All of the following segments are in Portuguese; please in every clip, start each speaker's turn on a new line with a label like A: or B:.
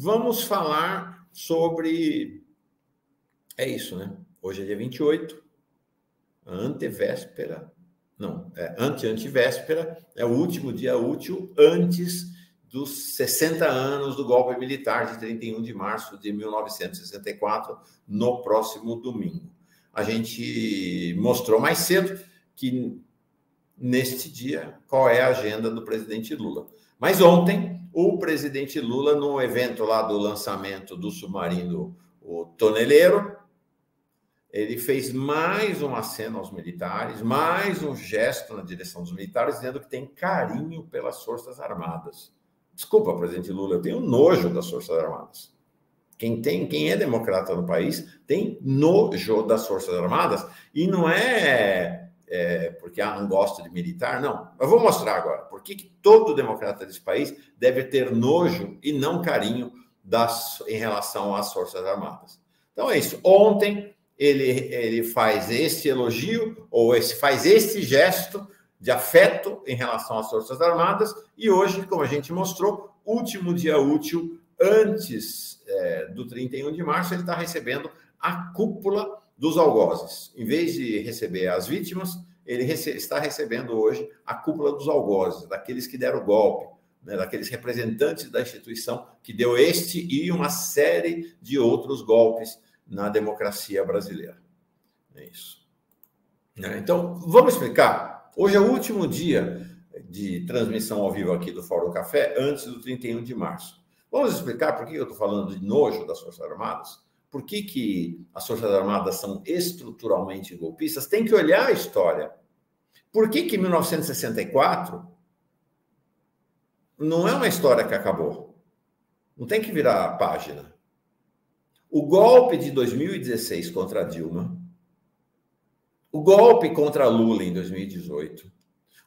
A: Vamos falar sobre... É isso, né? Hoje é dia 28, antevéspera... Não, antevéspera, é o último dia útil antes dos 60 anos do golpe militar de 31 de março de 1964, no próximo domingo. A gente mostrou mais cedo que, neste dia, qual é a agenda do presidente Lula. Mas ontem, o presidente Lula, no evento lá do lançamento do submarino, o Toneleiro, ele fez mais um aceno aos militares, mais um gesto na direção dos militares, dizendo que tem carinho pelas Forças Armadas. Desculpa, presidente Lula, eu tenho nojo das Forças Armadas. Quem é democrata no país tem nojo das Forças Armadas, e não é porque não gosto de militar, não. Eu vou mostrar agora por que todo democrata desse país deve ter nojo e não carinho em relação às Forças Armadas. Então é isso. Ontem ele faz esse elogio, ou faz esse gesto de afeto em relação às Forças Armadas, e hoje, como a gente mostrou, último dia útil antes do 31 de março, ele está recebendo a cúpula dos algozes. Em vez de receber as vítimas, ele está recebendo hoje a cúpula dos algozes, daqueles que deram o golpe, né, daqueles representantes da instituição que deu este e uma série de outros golpes na democracia brasileira. É isso. Então, vamos explicar. Hoje é o último dia de transmissão ao vivo aqui do Fórum Café, antes do 31 de março. Vamos explicar por que eu estou falando de nojo das Forças Armadas? Por que as Forças Armadas são estruturalmente golpistas? Tem que olhar a história. Por que 1964 não é uma história que acabou? Não tem que virar a página. O golpe de 2016 contra Dilma, o golpe contra Lula em 2018,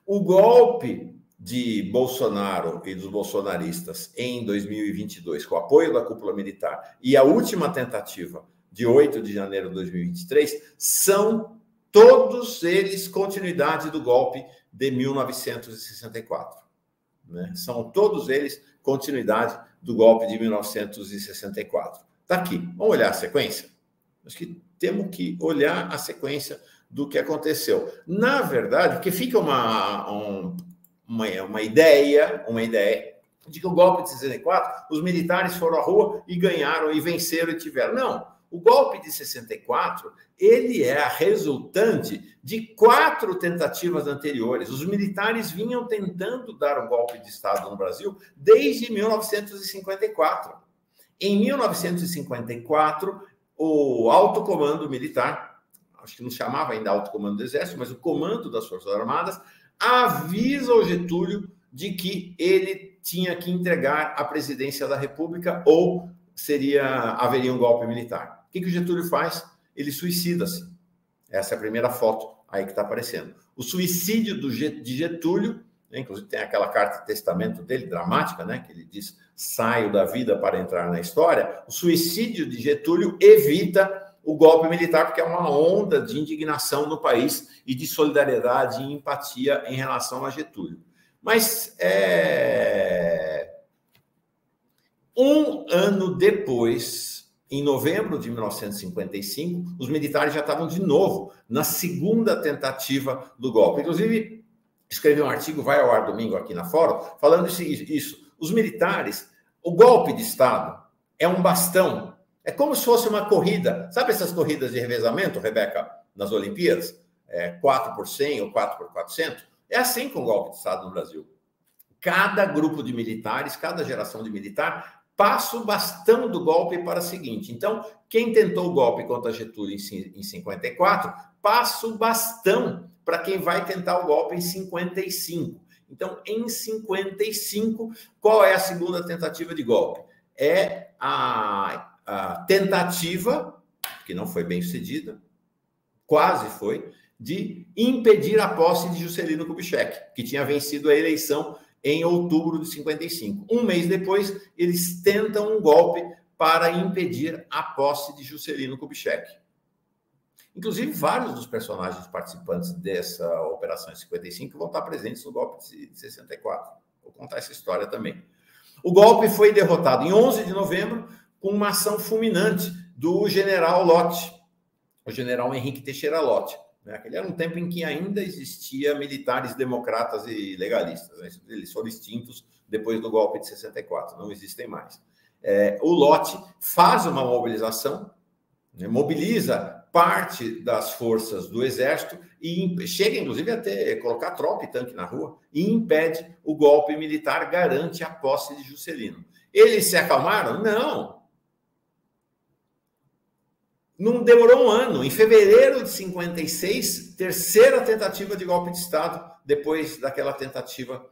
A: o golpe de Bolsonaro e dos bolsonaristas em 2022, com o apoio da cúpula militar, e a última tentativa de 8 de janeiro de 2023, são todos eles continuidade do golpe de 1964. Né? São todos eles continuidade do golpe de 1964. Está aqui. Vamos olhar a sequência? Acho que temos que olhar a sequência do que aconteceu. Na verdade, porque fica uma ideia de que o golpe de 64, os militares foram à rua e ganharam, e venceram e tiveram. Não. O golpe de 64, ele é a resultante de 4 tentativas anteriores. Os militares vinham tentando dar um golpe de Estado no Brasil desde 1954. Em 1954, o alto comando militar, acho que não chamava ainda alto comando do Exército, mas o comando das Forças Armadas, avisa o Getúlio de que ele tinha que entregar a presidência da República ou haveria um golpe militar. O que o Getúlio faz? Ele suicida-se. Essa é a primeira foto aí que está aparecendo. O suicídio de Getúlio, inclusive tem aquela carta de testamento dele, dramática, né, que ele diz: saio da vida para entrar na história. O suicídio de Getúlio evita o golpe militar, porque é uma onda de indignação no país e de solidariedade e empatia em relação a Getúlio. Mas um ano depois, em novembro de 1955, os militares já estavam de novo na segunda tentativa do golpe. Inclusive, escrevi um artigo, vai ao ar domingo aqui na Fórum, falando isso. Os militares, o golpe de Estado é um bastão. É como se fosse uma corrida. Sabe essas corridas de revezamento, Rebeca, nas Olimpíadas? 4 por 100 ou 4 por 400? É assim com o golpe de Estado no Brasil. Cada grupo de militares, cada geração de militar, passa o bastão do golpe para a seguinte. Então, quem tentou o golpe contra Getúlio em 54, passa o bastão para quem vai tentar o golpe em 55. Então, em 55, qual é a segunda tentativa de golpe? É a tentativa, que não foi bem sucedida, quase foi, de impedir a posse de Juscelino Kubitschek, que tinha vencido a eleição em outubro de 55. Um mês depois, eles tentam um golpe para impedir a posse de Juscelino Kubitschek. Inclusive, vários dos personagens participantes dessa operação em 55 vão estar presentes no golpe de 64. Vou contar essa história também. O golpe foi derrotado em 11 de novembro com uma ação fulminante do general Lott, o general Henrique Teixeira Lott. Aquele era um tempo em que ainda existia militares democratas e legalistas. Né? Eles foram extintos depois do golpe de 64, não existem mais. O Lott faz uma mobilização, né? Mobiliza parte das forças do exército e chega, inclusive, a colocar tropa e tanque na rua e impede o golpe militar, garante a posse de Juscelino. Eles se acalmaram? Não. Não demorou um ano. Em fevereiro de 56, terceira tentativa de golpe de Estado, depois daquela tentativa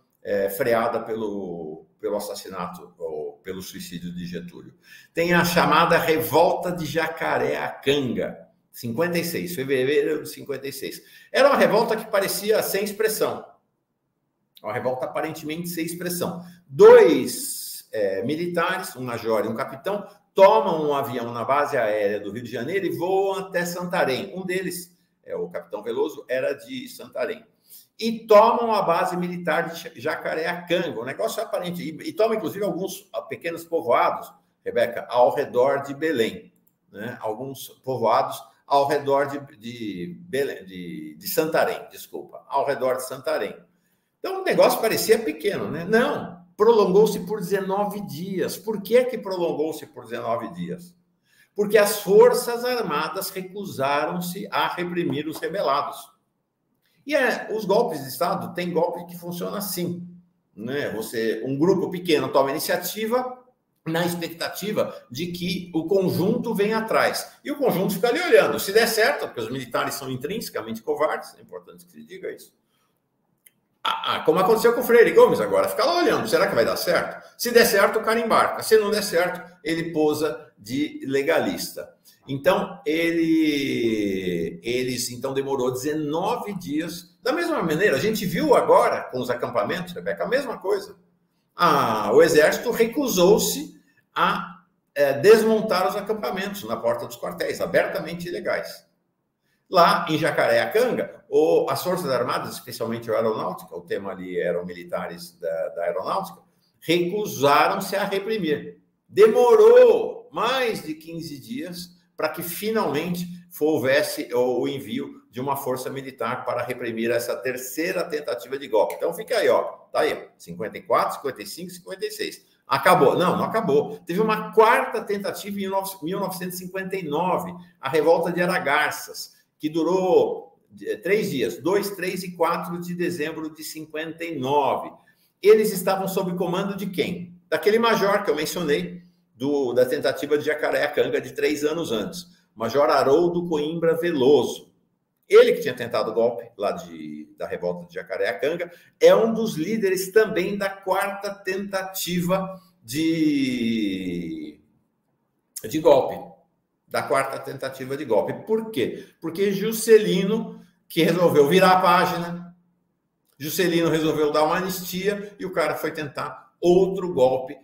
A: freada pelo assassinato ou pelo suicídio de Getúlio. Tem a chamada Revolta de Jacareacanga, 56, fevereiro de 56. Era uma revolta que parecia sem expressão. Uma revolta aparentemente sem expressão. Dois militares, um major e um capitão, tomam um avião na base aérea do Rio de Janeiro e voam até Santarém. Um deles, o capitão Veloso, era de Santarém. E tomam a base militar de Jacareacanga, um negócio aparente. E tomam, inclusive, alguns pequenos povoados, Rebeca, ao redor de Belém. Né? Alguns povoados ao redor de Santarém, desculpa, ao redor de Santarém. Então, o negócio parecia pequeno, né? Não, prolongou-se por 19 dias. Por que prolongou-se por 19 dias? Porque as Forças Armadas recusaram-se a reprimir os rebelados. E os golpes de Estado têm golpe que funciona assim, né? Um grupo pequeno toma iniciativa na expectativa de que o conjunto venha atrás. E o conjunto fica ali olhando. Se der certo, porque os militares são intrinsecamente covardes, é importante que se diga isso. Como aconteceu com o Freire Gomes agora, fica lá olhando, será que vai dar certo? Se der certo, o cara embarca. Se não der certo, ele posa de legalista. Então, eles então demorou 19 dias. Da mesma maneira, a gente viu agora com os acampamentos, Rebeca, a mesma coisa. O exército recusou-se a desmontar os acampamentos na porta dos quartéis, abertamente ilegais. Lá em Jacareacanga, as Forças Armadas, especialmente a Aeronáutica, o tema ali eram militares da Aeronáutica, recusaram-se a reprimir. Demorou mais de 15 dias para que finalmente houvesse o envio de uma força militar para reprimir essa terceira tentativa de golpe. Então fica aí, ó. Tá aí, 54, 55, 56. Acabou. Não acabou. Teve uma quarta tentativa em 1959, a Revolta de Aragarças, que durou 3 dias, 2, 3 e 4 de dezembro de 59. Eles estavam sob comando de quem? Daquele major que eu mencionei, da tentativa de Jacareacanga de 3 anos antes, Major Haroldo Coimbra Veloso. Ele que tinha tentado o golpe lá da revolta de Jacareacanga, é um dos líderes também da quarta tentativa de golpe. Da quarta tentativa de golpe. Por quê? Porque Juscelino, que resolveu virar a página, Juscelino resolveu dar uma anistia e o cara foi tentar outro golpe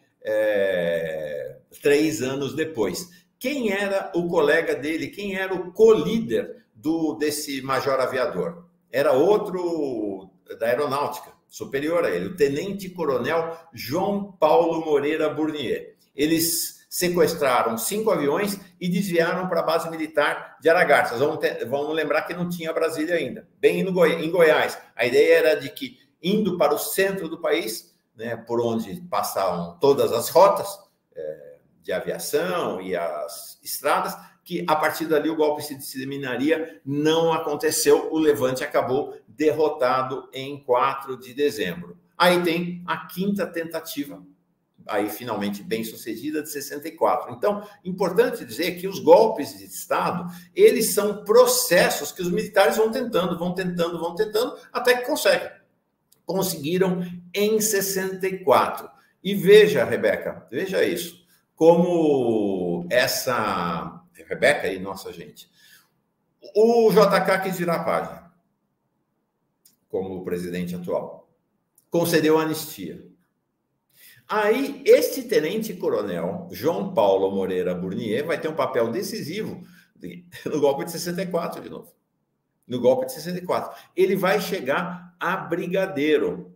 A: 3 anos depois. Quem era o colega dele? Quem era o co-líder desse major aviador? Era outro da aeronáutica, superior a ele, o tenente-coronel João Paulo Moreira Burnier. Eles sequestraram 5 aviões e desviaram para a base militar de Aragarças. Vamos lembrar que não tinha Brasília ainda, bem em Goiás. A ideia era de que, indo para o centro do país, né, por onde passavam todas as rotas de aviação e as estradas, que a partir dali o golpe se disseminaria. Não aconteceu, o levante acabou derrotado em 4 de dezembro. Aí tem a quinta tentativa, aí finalmente bem sucedida, de 64. Então, importante dizer que os golpes de Estado, eles são processos que os militares vão tentando, até que conseguem. Conseguiram em 64. E veja, Rebeca, veja isso, como essa... Rebeca e nossa gente. O JK quis virar a página, como o presidente atual. Concedeu anistia. Aí, este tenente-coronel, João Paulo Moreira Burnier, vai ter um papel decisivo no golpe de 64, de novo. No golpe de 64. Ele vai chegar a brigadeiro.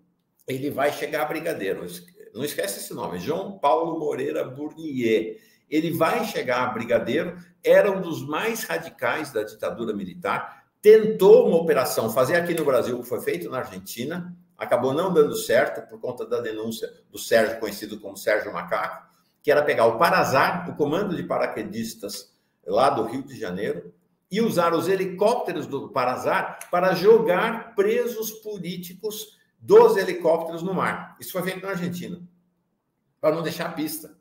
A: não esquece esse nome, João Paulo Moreira Burnier. Ele vai chegar a brigadeiro, era um dos mais radicais da ditadura militar, tentou uma operação, fazer aqui no Brasil o que foi feito na Argentina, acabou não dando certo por conta da denúncia do Sérgio, conhecido como Sérgio Macaco, que era pegar o Parazar, o comando de paraquedistas lá do Rio de Janeiro, e usar os helicópteros do Parazar para jogar presos políticos dos helicópteros no mar. Isso foi feito na Argentina, para não deixar pista.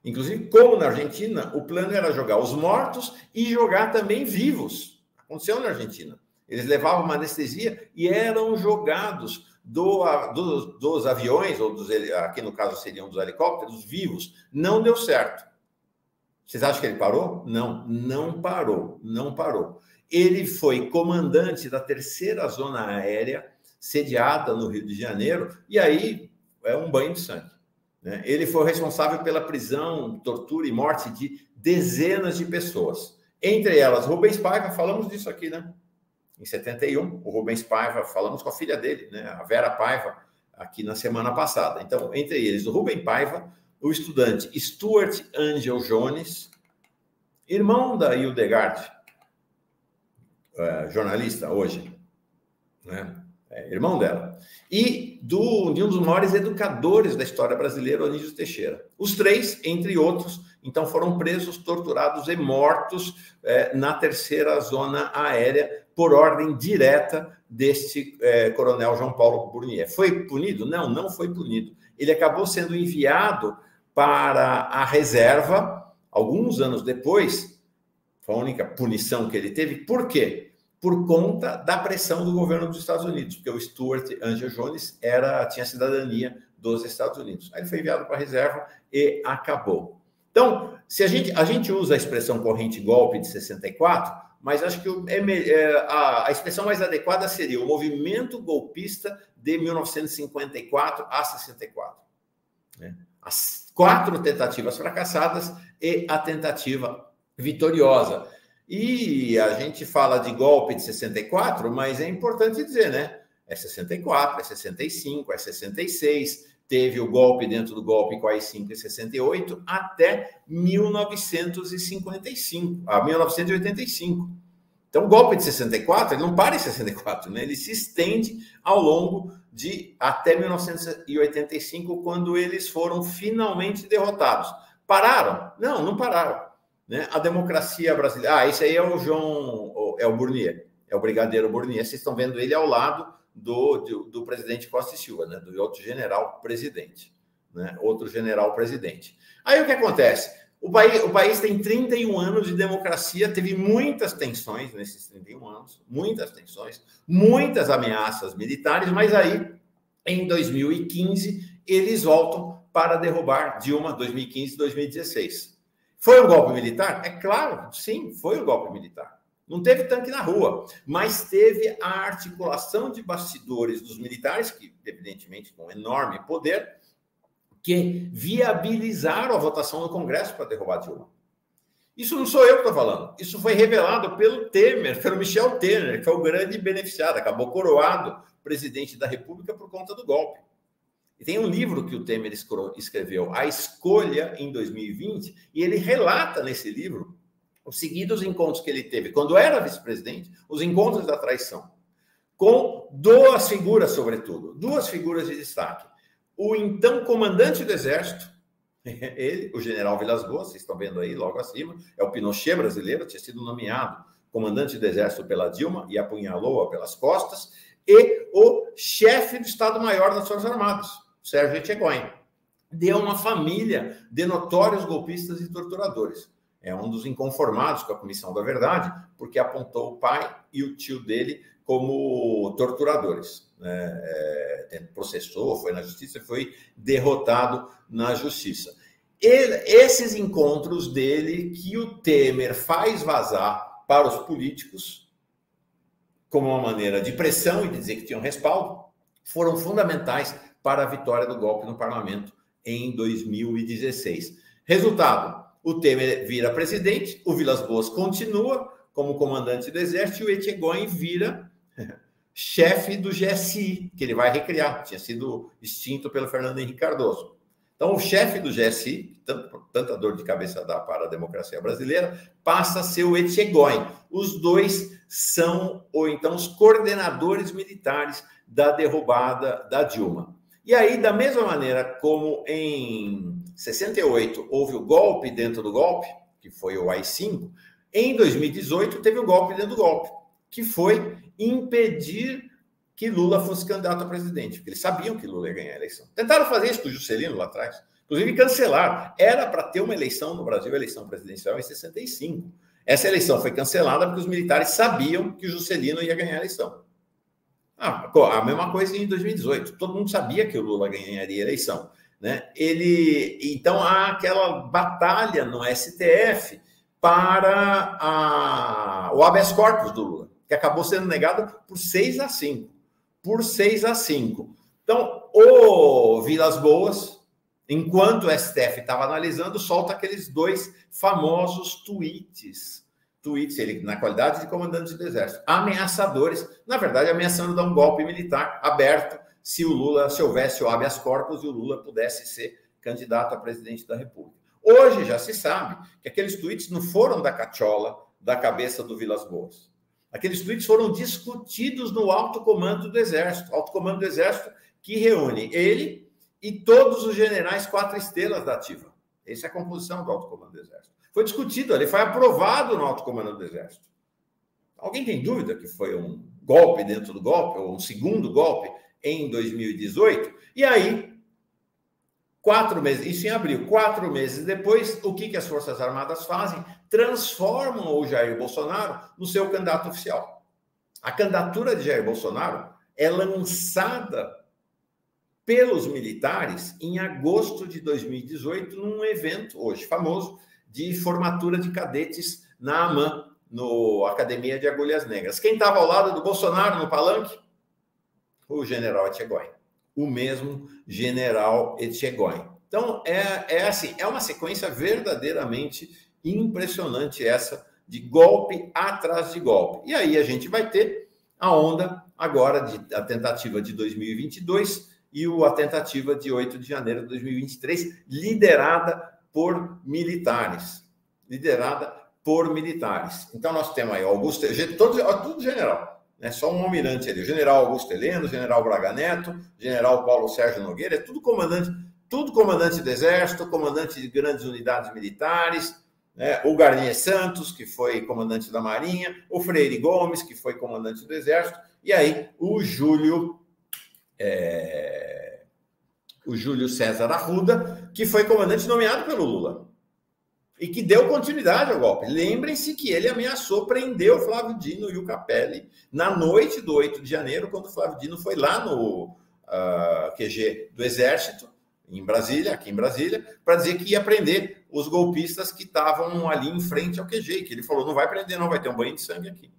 A: Inclusive, como na Argentina, o plano era jogar os mortos e jogar também vivos. Aconteceu na Argentina. Eles levavam uma anestesia e eram jogados dos aviões, ou aqui no caso seriam dos helicópteros, vivos. Não deu certo. Vocês acham que ele parou? Não, não parou. Não parou. Ele foi comandante da 3ª Zona Aérea, sediada no Rio de Janeiro, e aí é um banho de sangue. Ele foi responsável pela prisão, tortura e morte de dezenas de pessoas. Entre elas, Rubens Paiva, falamos disso aqui, né? Em 71, o Rubens Paiva, falamos com a filha dele, né? A Vera Paiva, aqui na semana passada. Então, entre eles, o Rubem Paiva, o estudante Stuart Angel Jones, irmão da Hildegard, jornalista hoje, né? Irmão dela, e de um dos maiores educadores da história brasileira, Anísio Teixeira. Os 3, entre outros, então foram presos, torturados e mortos na 3ª Zona Aérea por ordem direta deste coronel João Paulo Burnier. Foi punido? Não, não foi punido. Ele acabou sendo enviado para a reserva, alguns anos depois, foi a única punição que ele teve. Por quê? Por conta da pressão do governo dos Estados Unidos, porque o Stuart Angel Jones tinha cidadania dos Estados Unidos. Aí ele foi enviado para a reserva e acabou. Então, se a gente usa a expressão corrente golpe de 64, mas acho que a expressão mais adequada seria o movimento golpista de 1954 a 64. Né? As 4 tentativas fracassadas e a tentativa vitoriosa. E a gente fala de golpe de 64, mas é importante dizer, né? É 64, é 65, é 66, teve o golpe dentro do golpe com a AI-5 em 68, até 1985. Então, o golpe de 64, ele não para em 64, né? Ele se estende ao longo de até 1985, quando eles foram finalmente derrotados. Pararam? Não, não pararam. Né? A democracia brasileira... esse aí é o Burnier, é o brigadeiro Burnier. Vocês estão vendo ele ao lado do presidente Costa e Silva, né? Do outro general presidente. Né? Outro general presidente. Aí o que acontece? O país tem 31 anos de democracia, teve muitas tensões nesses 31 anos, muitas tensões, muitas ameaças militares, mas aí, em 2015, eles voltam para derrubar Dilma, 2015 e 2016. Foi um golpe militar? É claro, sim, foi um golpe militar. Não teve tanque na rua, mas teve a articulação de bastidores dos militares, que, evidentemente, com enorme poder, que viabilizaram a votação no Congresso para derrubar Dilma. Isso não sou eu que estou falando. Isso foi revelado pelo Temer, pelo Michel Temer, que foi o grande beneficiado, acabou coroado presidente da República por conta do golpe. E tem um livro que o Temer escreveu, A Escolha em 2020, e ele relata nesse livro os seguidos encontros que ele teve quando era vice-presidente, os encontros da traição, com 2 figuras, sobretudo, 2 figuras de destaque. O então comandante do Exército, ele, o general Vilas Boas, vocês estão vendo aí logo acima, é o Pinochet brasileiro, tinha sido nomeado comandante do Exército pela Dilma e apunhalou-a pelas costas, e o chefe do Estado-Maior das Forças Armadas, Sérgio Etchegóin, de uma família de notórios golpistas e torturadores. É um dos inconformados com a Comissão da Verdade, porque apontou o pai e o tio dele como torturadores. Processou, foi na justiça e foi derrotado na justiça. Esses encontros dele, que o Temer faz vazar para os políticos, como uma maneira de pressão e de dizer que tinham respaldo, foram fundamentais para a vitória do golpe no parlamento em 2016. Resultado, o Temer vira presidente, o Vilas Boas continua como comandante do Exército e o Etchegóin vira chefe do GSI, que ele vai recriar, tinha sido extinto pelo Fernando Henrique Cardoso. Então, o chefe do GSI, tanta dor de cabeça dá para a democracia brasileira, passa a ser o Etchegóin. Os dois são, ou então, os coordenadores militares da derrubada da Dilma. E aí, da mesma maneira como em 68 houve o golpe dentro do golpe, que foi o AI-5, em 2018 teve o golpe dentro do golpe, que foi impedir que Lula fosse candidato a presidente, porque eles sabiam que Lula ia ganhar a eleição. Tentaram fazer isso com o Juscelino lá atrás, inclusive cancelaram. Era para ter uma eleição no Brasil, a eleição presidencial em 65. Essa eleição foi cancelada porque os militares sabiam que o Juscelino ia ganhar a eleição. A mesma coisa em 2018. Todo mundo sabia que o Lula ganharia a eleição, né? Então há aquela batalha no STF para o habeas corpus do Lula, que acabou sendo negado por 6-5. Por 6-5. Então, o Vilas Boas, enquanto o STF estava analisando, solta aqueles dois famosos tweets, ele na qualidade de comandante do Exército, ameaçadores, na verdade, ameaçando dar um golpe militar aberto se houvesse o habeas corpus e o Lula pudesse ser candidato a presidente da República. Hoje já se sabe que aqueles tweets não foram da cachola, da cabeça do Vilas Boas. Aqueles tweets foram discutidos no alto comando do Exército, que reúne ele e todos os generais 4 estrelas da ativa. Essa é a composição do alto comando do Exército. Foi discutido, ele foi aprovado no alto comando do Exército. Alguém tem dúvida que foi um golpe dentro do golpe, ou um segundo golpe em 2018? E aí, 4 meses, isso em abril, 4 meses depois, o que as Forças Armadas fazem? Transformam o Jair Bolsonaro no seu candidato oficial. A candidatura de Jair Bolsonaro é lançada pelos militares em agosto de 2018, num evento hoje famoso de formatura de cadetes na AMAN, no Academia de Agulhas Negras. Quem estava ao lado do Bolsonaro no palanque? O general Etchegóin. O mesmo general Etchegóin. Então, assim, é uma sequência verdadeiramente impressionante essa, de golpe atrás de golpe. E aí a gente vai ter a onda agora, a tentativa de 2022 e a tentativa de 8 de janeiro de 2023, liderada por militares. Então, nós temos aí Augusto, tudo general. Só um almirante ali, o general Augusto Heleno, o general Braga Neto, o general Paulo Sérgio Nogueira, é tudo comandante do Exército, comandante de grandes unidades militares, né? O Garnier Santos, que foi comandante da Marinha, o Freire Gomes, que foi comandante do Exército, e aí o Júlio César Arruda, que foi comandante nomeado pelo Lula. E que deu continuidade ao golpe. Lembrem-se que ele ameaçou prender o Flávio Dino e o Capelli na noite do 8 de janeiro, quando o Flávio Dino foi lá no QG do Exército, aqui em Brasília, para dizer que ia prender os golpistas que estavam ali em frente ao QG, que ele falou, não vai prender não, vai ter um banho de sangue aqui.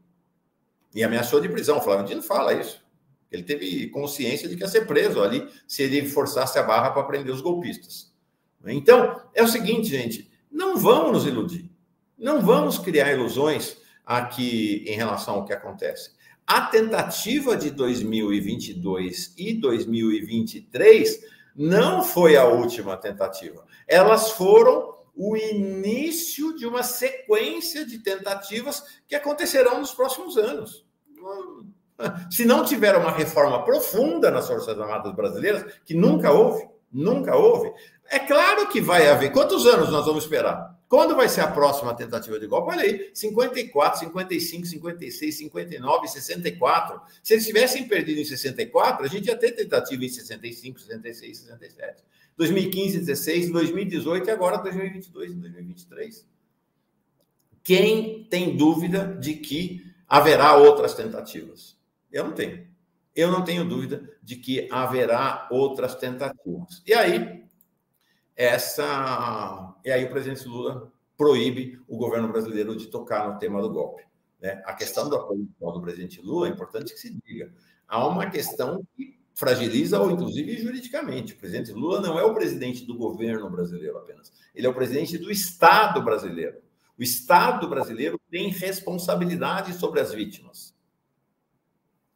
A: E ameaçou de prisão. O Flávio Dino fala isso. Ele teve consciência de que ia ser preso ali se ele forçasse a barra para prender os golpistas. Então, é o seguinte, gente, não vamos nos iludir. Não vamos criar ilusões aqui em relação ao que acontece. A tentativa de 2022 e 2023 não foi a última tentativa. Elas foram o início de uma sequência de tentativas que acontecerão nos próximos anos. Se não tiver uma reforma profunda nas Forças Armadas brasileiras, que nunca houve, é claro que vai haver. Quantos anos nós vamos esperar? Quando vai ser a próxima tentativa de golpe? Olha aí, 54, 55, 56, 59, 64. Se eles tivessem perdido em 64, a gente ia ter tentativa em 65, 66, 67. 2015, 16, 2018 e agora 2022 e 2023. Quem tem dúvida de que haverá outras tentativas? Eu não tenho. Eu não tenho dúvida de que haverá outras tentativas. E aí o presidente Lula proíbe o governo brasileiro de tocar no tema do golpe. Né? A questão do apoio do presidente Lula é importante que se diga. Há uma questão que fragiliza, ou inclusive juridicamente. O presidente Lula não é o presidente do governo brasileiro apenas. Ele é o presidente do Estado brasileiro. O Estado brasileiro tem responsabilidade sobre as vítimas.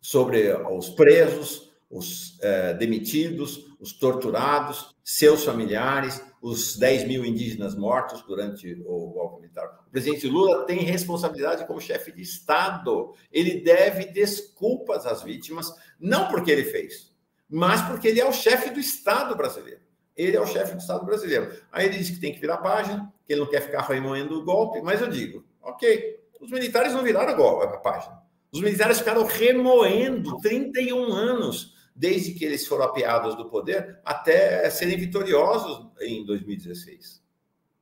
A: sobre os presos, os demitidos, os torturados, seus familiares, os 10 mil indígenas mortos durante o golpe militar. O presidente Lula tem responsabilidade como chefe de Estado. Ele deve desculpas às vítimas, não porque ele fez, mas porque ele é o chefe do Estado brasileiro. Ele é o chefe do Estado brasileiro. Aí ele diz que tem que virar página, que ele não quer ficar remoendo o golpe, mas eu digo, ok, os militares não viraram a página. Os militares ficaram remoendo 31 anos, desde que eles foram apeados do poder, até serem vitoriosos em 2016.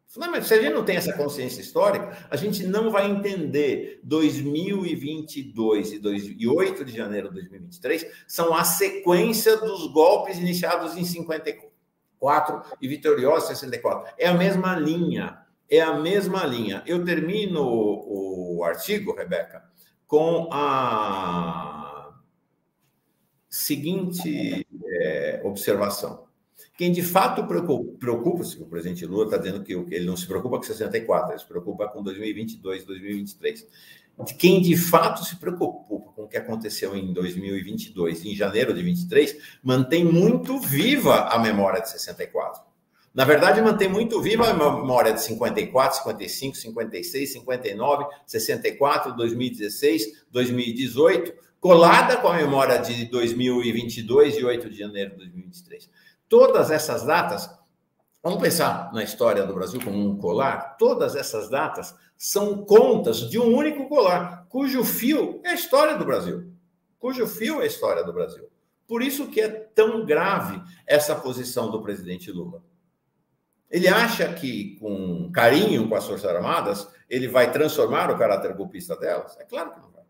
A: Se a gente não tem essa consciência histórica, a gente não vai entender 2022 e 8 de janeiro de 2023 são a sequência dos golpes iniciados em 54 e vitoriosos em 64. É a mesma linha, é a mesma linha. Eu termino o artigo, Rebeca, com a seguinte observação. Quem de fato preocupa-se, o presidente Lula está dizendo que ele não se preocupa com 64, ele se preocupa com 2022, 2023. Quem de fato se preocupa com o que aconteceu em 2022, em janeiro de 23, mantém muito viva a memória de 64. Na verdade, mantém muito viva a memória de 54, 55, 56, 59, 64, 2016, 2018, colada com a memória de 2022 e 8 de janeiro de 2023. Todas essas datas, vamos pensar na história do Brasil como um colar, todas essas datas são contas de um único colar, cujo fio é a história do Brasil. Cujo fio é a história do Brasil. Por isso que é tão grave essa posição do presidente Lula. Ele acha que, com carinho com as Forças Armadas, ele vai transformar o caráter golpista delas? É claro que não vai.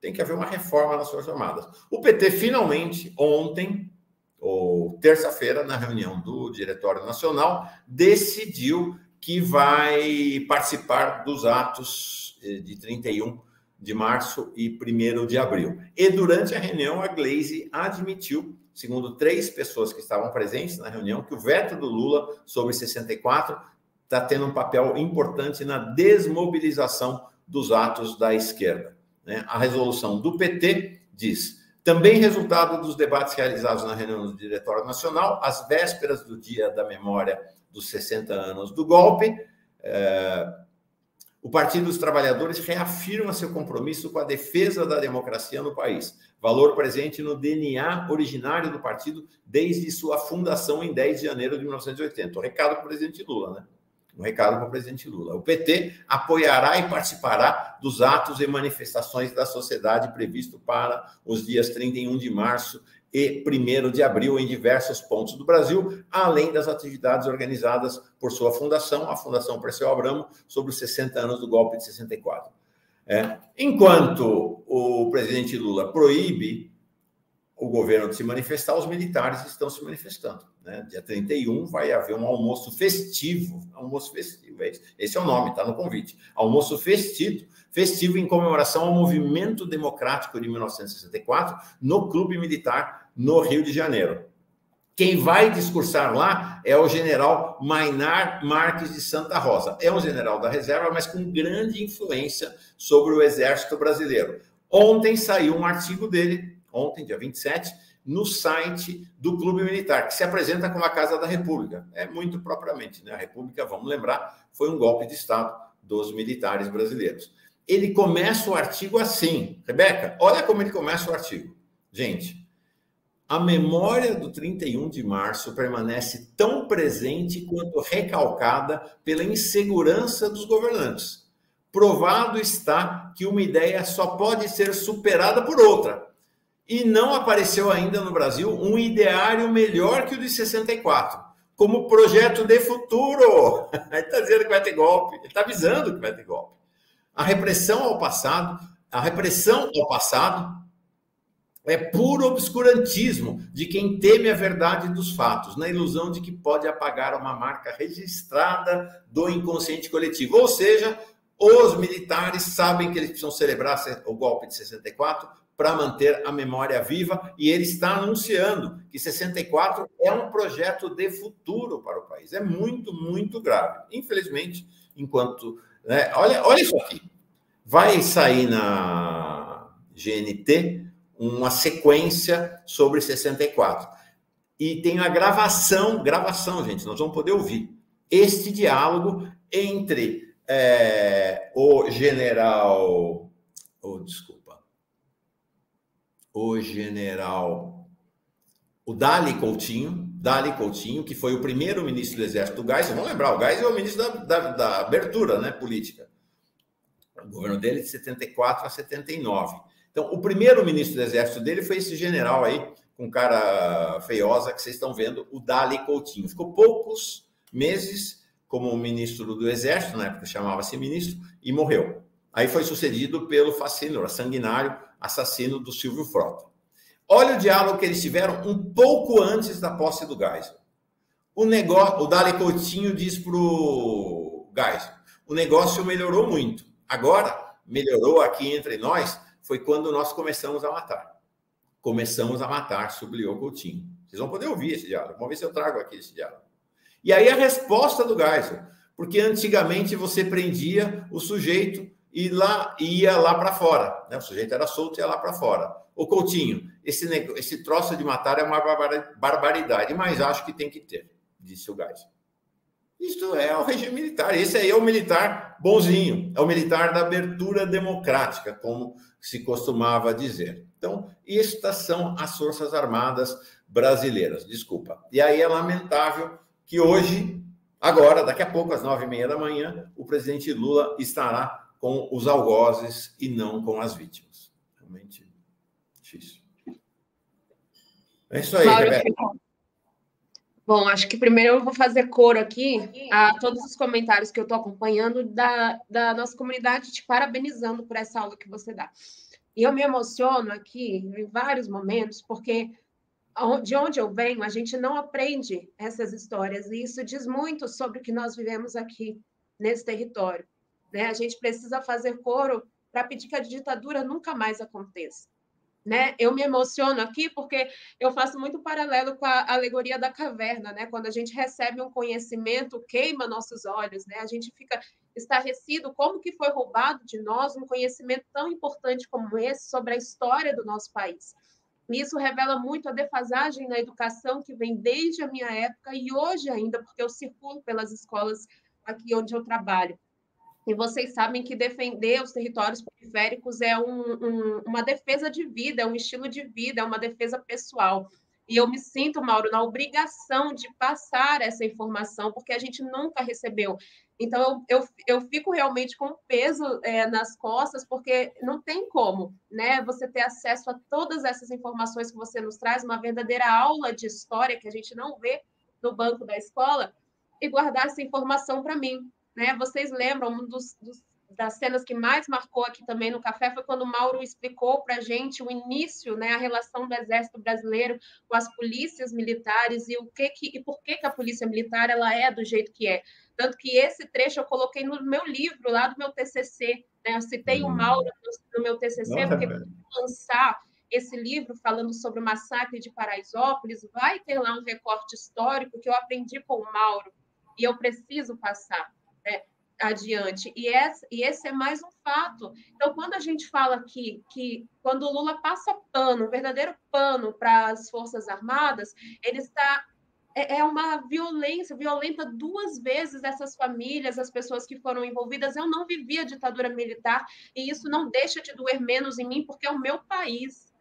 A: Tem que haver uma reforma nas Forças Armadas. O PT, finalmente, ontem, ou terça-feira, na reunião do Diretório Nacional, decidiu que vai participar dos atos de 31 de março e 1º de abril. E durante a reunião, a Gleisi admitiu, segundo 3 pessoas que estavam presentes na reunião, que o veto do Lula sobre 64 está tendo um papel importante na desmobilização dos atos da esquerda. A resolução do PT diz: também resultado dos debates realizados na reunião do Diretório Nacional, às vésperas do Dia da Memória dos 60 anos do golpe, o Partido dos Trabalhadores reafirma seu compromisso com a defesa da democracia no país, valor presente no DNA originário do partido desde sua fundação em 10 de janeiro de 1980. O recado para o presidente Lula, né? Um recado para o presidente Lula. O PT apoiará e participará dos atos e manifestações da sociedade previsto para os dias 31 de março e 1º de abril em diversos pontos do Brasil, além das atividades organizadas por sua fundação, a Fundação Perseu Abramo, sobre os 60 anos do golpe de 64. Enquanto o presidente Lula proíbe o governo de se manifestar, os militares estão se manifestando. Dia 31 vai haver um almoço festivo, esse é o nome, está no convite, almoço festivo em comemoração ao movimento democrático de 1964 no Clube Militar no Rio de Janeiro. Quem vai discursar lá é o general Mainar Marques de Santa Rosa. É um general da reserva, mas com grande influência sobre o Exército Brasileiro. Ontem saiu um artigo dele, ontem, dia 27, no site do Clube Militar, que se apresenta como a Casa da República. É muito propriamente, né? A República, vamos lembrar, foi um golpe de Estado dos militares brasileiros. Ele começa o artigo assim. Rebeca, olha como ele começa o artigo. Gente, a memória do 31 de março permanece tão presente quanto recalcada pela insegurança dos governantes. Provado está que uma ideia só pode ser superada por outra. E não apareceu ainda no Brasil um ideário melhor que o de 64, como projeto de futuro. Ele está dizendo que vai ter golpe, ele está avisando que vai ter golpe. A repressão ao passado é puro obscurantismo de quem teme a verdade dos fatos, na ilusão de que pode apagar uma marca registrada do inconsciente coletivo. Ou seja, os militares sabem que eles precisam celebrar o golpe de 64 para manter a memória viva, e ele está anunciando que 64 é um projeto de futuro para o país. É muito, muito grave. Infelizmente, enquanto... olha isso aqui. Vai sair na GNT uma sequência sobre 64. E tem a gravação, gente, nós vamos poder ouvir este diálogo entre o general... o Dali Coutinho, que foi o primeiro ministro do Exército do Geisel. Vamos lembrar, o Geisel é o ministro da abertura, né, política. O governo dele de 74 a 79. Então, o primeiro ministro do Exército dele foi esse general aí, com cara feiosa, que vocês estão vendo, o Dali Coutinho. Ficou poucos meses como ministro do Exército, na época chamava-se ministro, e morreu. Aí foi sucedido pelo Facínora, sanguinário assassino do Silvio Frota. Olha o diálogo que eles tiveram um pouco antes da posse do Geisel. O Dali Coutinho diz para o Geisel, o negócio melhorou muito. Agora, melhorou aqui entre nós, foi quando nós começamos a matar. Começamos a matar, sublinhou Coutinho. Vocês vão poder ouvir esse diálogo. Vamos ver se eu trago aqui esse diálogo. E aí a resposta do Geisel, porque antigamente você prendia o sujeito e ia lá para fora, né? O sujeito era solto e ia lá para fora. Ô Coutinho, esse troço de matar é uma barbaridade, mas acho que tem que ter, disse o Geisel. Isto é o regime militar. Esse aí é o militar bonzinho, é o militar da abertura democrática, como se costumava dizer. Então, estas são as Forças Armadas brasileiras, desculpa. E aí é lamentável que hoje, agora, daqui a pouco, às 9h30 da manhã, o presidente Lula estará com os algozes e não com as vítimas. Realmente difícil. É isso aí, Rebeca.
B: Bom, acho que primeiro eu vou fazer coro aqui a todos os comentários que eu estou acompanhando da nossa comunidade, te parabenizando por essa aula que você dá. E eu me emociono aqui em vários momentos, porque de onde eu venho, a gente não aprende essas histórias, e isso diz muito sobre o que nós vivemos aqui, nesse território, né? A gente precisa fazer coro para pedir que a ditadura nunca mais aconteça. Né? Eu me emociono aqui porque eu faço muito paralelo com a alegoria da caverna, né? Quando a gente recebe um conhecimento, queima nossos olhos, né? A gente fica estarrecido como que foi roubado de nós um conhecimento tão importante como esse sobre a história do nosso país. E isso revela muito a defasagem na educação que vem desde a minha época e hoje ainda, porque eu circulo pelas escolas aqui onde eu trabalho. E vocês sabem que defender os territórios periféricos é uma defesa de vida, é um estilo de vida, é uma defesa pessoal. E eu me sinto, Mauro, na obrigação de passar essa informação, porque a gente nunca recebeu. Então, eu fico realmente com peso nas costas, porque não tem como, né? Você ter acesso a todas essas informações que você nos traz, uma verdadeira aula de história que a gente não vê no banco da escola, e guardar essa informação para mim. Né? Vocês lembram, das cenas que mais marcou aqui também no café foi quando o Mauro explicou para a gente o início, né, a relação do Exército Brasileiro com as polícias militares e por que a polícia militar ela é do jeito que é. Tanto que esse trecho eu coloquei no meu livro, lá do meu TCC. Né? Eu citei o Mauro no meu TCC, porque quando lançar esse livro falando sobre o massacre de Paraisópolis, vai ter lá um recorte histórico que eu aprendi com o Mauro e eu preciso passar adiante. E esse é mais um fato. Então, quando a gente fala aqui que quando o Lula passa pano, um verdadeiro pano para as Forças Armadas, ele está... É uma violência, violenta duas vezes essas famílias, as pessoas que foram envolvidas. Eu não vivi a ditadura militar e isso não deixa de doer menos em mim, porque é o meu país,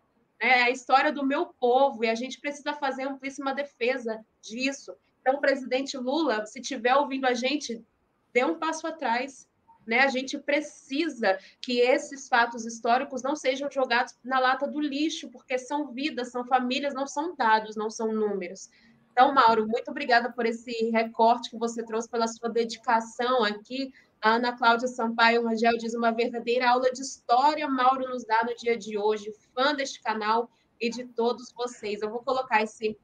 B: né? É a história do meu povo e a gente precisa fazer amplíssima defesa disso. Então, o presidente Lula, se estiver ouvindo a gente, dê um passo atrás. Né? A gente precisa que esses fatos históricos não sejam jogados na lata do lixo, porque são vidas, são famílias, não são dados, não são números. Então, Mauro, muito obrigada por esse recorte que você trouxe, pela sua dedicação aqui. A Ana Cláudia Sampaio Rangel diz uma verdadeira aula de história, Mauro nos dá no dia de hoje, fã deste canal e de todos vocês. Eu vou colocar esse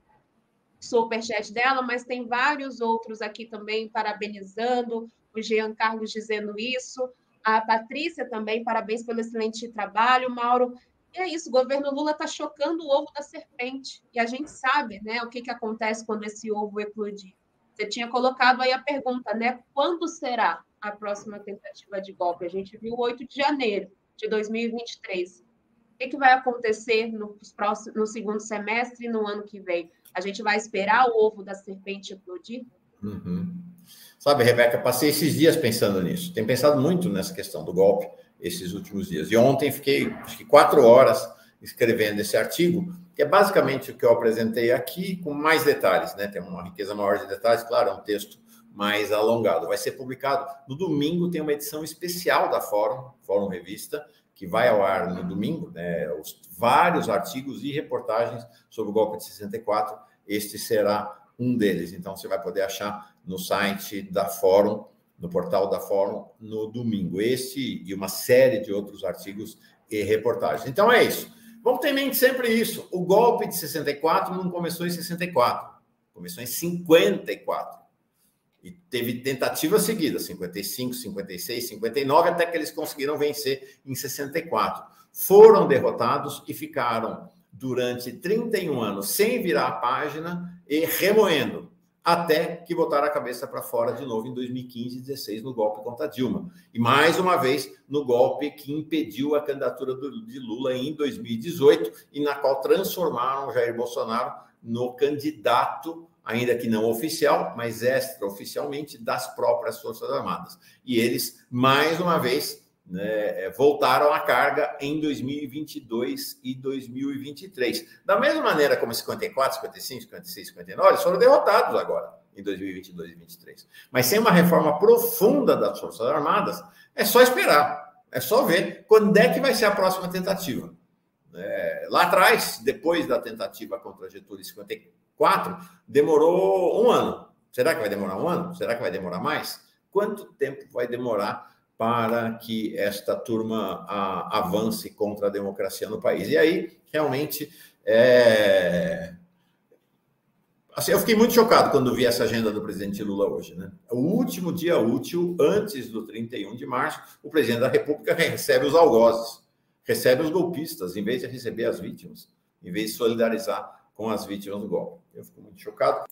B: superchat dela, mas tem vários outros aqui também parabenizando, o Jean Carlos dizendo isso, a Patrícia também, parabéns pelo excelente trabalho, Mauro. E é isso, o governo Lula está chocando o ovo da serpente, e a gente sabe, né, o que acontece quando esse ovo eclodir. Você tinha colocado aí a pergunta, né, quando será a próxima tentativa de golpe? A gente viu 8 de janeiro de 2023. que vai acontecer no segundo semestre e no ano que vem? A gente vai esperar o ovo da serpente eclodir?
A: Uhum. Sabe, Rebeca, passei esses dias pensando nisso. Tenho pensado muito nessa questão do golpe esses últimos dias. E ontem fiquei, acho que 4 horas escrevendo esse artigo, que é basicamente o que eu apresentei aqui, com mais detalhes, né? Tem uma riqueza maior de detalhes, claro, é um texto mais alongado. Vai ser publicado no domingo, tem uma edição especial da Fórum Revista, que vai ao ar no domingo, né? Vários artigos e reportagens sobre o golpe de 64. Este será um deles. Então, você vai poder achar no site da Fórum, no portal da Fórum, no domingo. Este e uma série de outros artigos e reportagens. Então, é isso. Vamos ter em mente sempre isso. O golpe de 64 não começou em 64, começou em 54. E teve tentativas seguidas, 55, 56, 59, até que eles conseguiram vencer em 64. Foram derrotados e ficaram durante 31 anos sem virar a página e remoendo, até que botaram a cabeça para fora de novo em 2015 e 2016 no golpe contra Dilma. E mais uma vez no golpe que impediu a candidatura de Lula em 2018 e na qual transformaram Jair Bolsonaro no candidato, ainda que não oficial, mas extraoficialmente, das próprias Forças Armadas. E eles, mais uma vez, né, voltaram à carga em 2022 e 2023. Da mesma maneira como 54, 55, 56, 59, eles foram derrotados agora, em 2022 e 2023. Mas sem uma reforma profunda das Forças Armadas, é só esperar, é só ver quando é que vai ser a próxima tentativa. Lá atrás, depois da tentativa contra Getúlio em 54, demorou 1 ano. Será que vai demorar 1 ano? Será que vai demorar mais? Quanto tempo vai demorar para que esta turma avance contra a democracia no país? E aí, realmente, assim, eu fiquei muito chocado quando vi essa agenda do presidente Lula hoje, né? O último dia útil, antes do 31 de março, o presidente da República recebe os algozes, recebe os golpistas, em vez de receber as vítimas, em vez de solidarizar com as vítimas do golpe. Eu fico muito chocado.